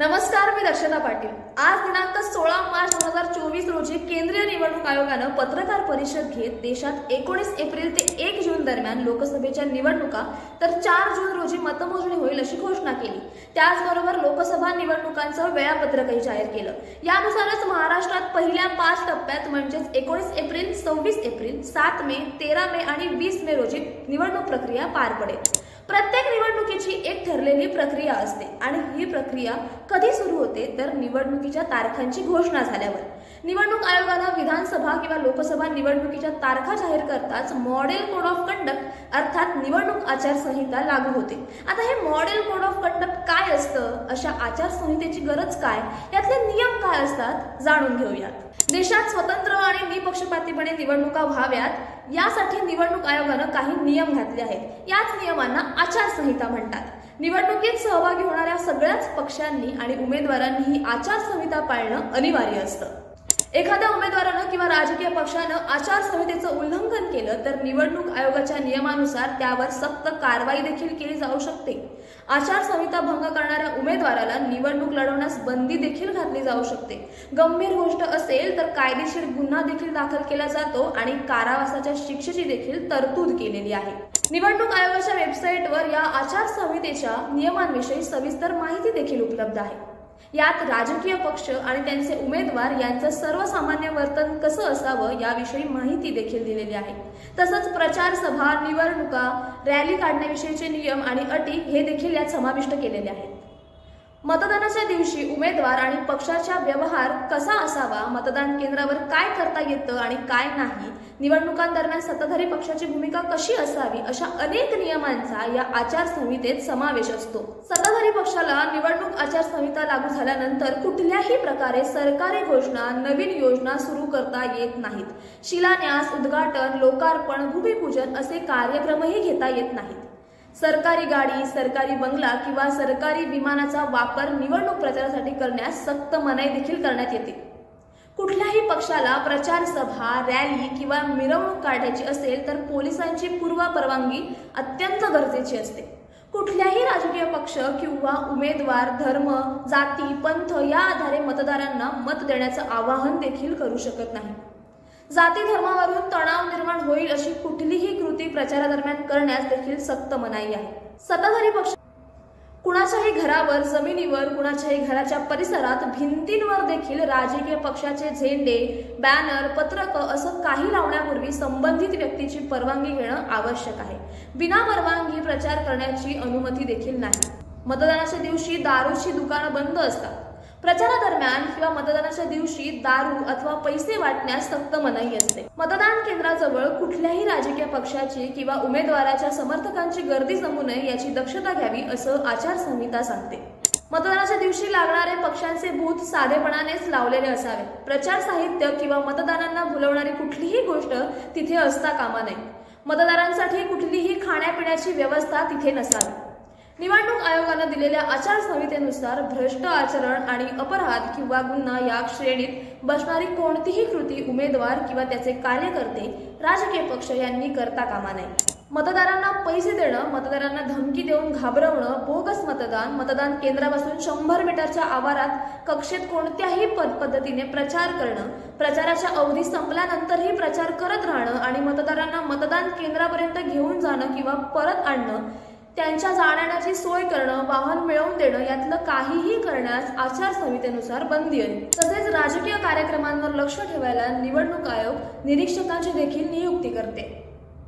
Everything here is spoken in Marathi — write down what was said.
नमस्कार, मी दक्षता पाटील। आज दिनांक 16 मार्च 2024 रोजी केंद्रीय निवडणूक आयोगानं पत्रकार परिषद घेत देशात 19 एप्रिल ते 1 जून दरम्यान लोकसभेच्या निवडणुका तर 4 जून रोजी मतमोजणी होईल अशी घोषणा केली। त्याचबरोबर लोकसभा निवडणुकांचं वेळापत्रकही जाहीर केलं। यानुसारच महाराष्ट्रात पहिल्या 5 टप्प्यात म्हणजेच 19 एप्रिल, 26 एप्रिल, 7 मे, 13 मे आणि 20 मे रोजी निवडणूक प्रक्रिया पार पडेल। प्रत्येक निवडणुकीची एक ठरलेली प्रक्रिया असते आणि ही प्रक्रिया कधी सुरू होते तर निवडणुकीच्या तारखांची घोषणा झाल्यावर। निवडणूक आयोगानं विधानसभा किंवा लोकसभा निवडणुकीच्या तारखा जाहीर करताच मॉडेल कोड ऑफ कंडक्ट अर्थात निवडणूक आचारसंहिता लागू होते। आता हे मॉडेल कोड ऑफ कंडक्ट काय असतं, अशा आचारसंहितेची गरज काय, यातले नियम काय असतात जाणून घेऊयात। देशात स्वतंत्र आणि निपक्षपातीपणे निवडणुका व्हाव्यात यासाठी निवडणूक आयोगानं काही नियम घातले आहेत। याच नियमांना आचारसंहिता म्हणतात। निवडणुकीत सहभागी होणाऱ्या सगळ्याच पक्षांनी आणि उमेदवारांनी ही आचारसंहिता पाळणं अनिवार्य असतं। एखाद्या उमेदवारानं किंवा राजकीय पक्षानं आचारसंहितेचं उल्लंघन केलं तर निवडणूक आयोगाच्या नियमानुसार त्यावर सक्त कारवाई देखील केली जाऊ शकते। आचारसंहिता भंग करणाऱ्या उमेदवाराला निवडणूक लढवण्यास बंदी देखील घातली जाऊ शकते। गंभीर गोष्ट असेल तर कायदेशीर गुन्हा देखील दाखल केला जातो आणि कारावासाच्या शिक्षेची देखील तरतूद केलेली आहे। निवडणूक आयोगाच्या वेबसाईटवर या आचारसंहितेच्या नियमांविषयी सविस्तर माहिती देखील उपलब्ध आहे। यात राजकीय पक्ष आणि त्यांचे उमेदवार यांचं सर्वसामान्य वर्तन कसं असावं याविषयी माहिती देखील दिलेली आहे। तसंच प्रचार सभा, निवडणुका, रॅली काढण्याविषयीचे नियम आणि अटी हे देखील यात समाविष्ट केलेले आहेत। मतदानाच्या दिवशी उमेदवार आणि पक्षाचा व्यवहार कसा असावा, मतदान केंद्रावर काय करता येतं आणि काय नाही, निवडणुकांदरम्यान सत्ताधारी पक्षाची भूमिका कशी असावी, अशा अनेक नियमांचा या आचारसंहितेत समावेश असतो। सत्ताधारी पक्षाला निवडणूक आचारसंहिता लागू झाल्यानंतर कुठल्याही प्रकारे सरकारी घोषणा, नवीन योजना सुरू करता येत नाहीत। शिलान्यास, उद्घाटन, लोकार्पण, भूमिपूजन असे कार्यक्रमही घेता येत नाहीत। सरकारी गाडी, सरकारी बंगला किंवा सरकारी विमानाचा वापर निवडणूक प्रचारासाठी करण्यास सक्त मनाई देखील करण्यात येते। कुठल्याही पक्षाला प्रचार सभा, रॅली किंवा मिरवणूक काढायची असेल तर पोलिसांची पूर्व परवानगी अत्यंत गरजेची असते। कुठल्याही राजकीय पक्ष किंवा उमेदवार धर्म, जाती, पंथ या आधारे मतदारांना मत देण्याचं आवाहन देखील करू शकत नाही। जाती धर्मावरून तणाव निर्माण होईल अशी कुठलीही कृती प्रचारादरम्यान करण्यास देखील सक्त मनाई आहे। सत्ताधारी पक्ष कुणाच्याही घरावर, जमिनीवर, कुणाच्याही घराच्या परिसरात, भिंतींवर देखील राजकीय पक्षाचे झेंडे, बॅनर, पत्रक असं काही लावण्यापूर्वी संबंधित व्यक्तीची परवानगी घेणं आवश्यक आहे। बिना परवानगी प्रचार करण्याची अनुमती देखील नाही। मतदानाच्या दिवशी दारूची दुकानं बंद असतात। प्रचारादरम्यान किंवा मतदानाच्या दिवशी दारू अथवा पैसे वाटण्यास सक्त मनाई असते। मतदान केंद्राजवळ कुठल्याही राजकीय पक्षाची किंवा उमेदवाराच्या समर्थकांची गर्दी जमू नये याची दक्षता घ्यावी असं आचारसंहिता सांगते। मतदानाच्या दिवशी लागणारे पक्षांचे बूथ साधेपणानेच लावलेले असावे। प्रचार साहित्य किंवा मतदारांना भुलवणारी कुठलीही गोष्ट तिथे असता कामा नये। मतदारांसाठी कुठलीही खाण्यापिण्याची व्यवस्था तिथे नसावी। निवडणूक आयोगानं दिलेल्या आचारसंहितेनुसार भ्रष्ट आचरण आणि अपराध किंवा गुन्हा या श्रेणीत बसणारी कोणतीही कृती उमेदवार किंवा त्याचे कार्यकर्ते, राजकीय पक्ष यांनी करता कामा नये। मतदारांना पैसे देणं, मतदारांना धमकी देऊन घाबरवणं, बोगस मतदान, मतदान केंद्रापासून 100 मीटरच्या आवारात कक्षेत कोणत्याही पद्धतीने प्रचार करणं, प्रचाराच्या अवधी संपल्यानंतरही प्रचार करत राहणं आणि मतदारांना मतदान केंद्रापर्यंत घेऊन जाणं किंवा परत आणणं, त्यांच्या जाण्याची सोय करणं, वाहन मिळवून देणं यातलं काहीही करण्यास आचारसंहितेनुसार बंदी आहे। तसेच राजकीय कार्यक्रमांवर लक्ष ठेवायला निवडणूक आयोग निरीक्षकांची देखील नियुक्ती करते।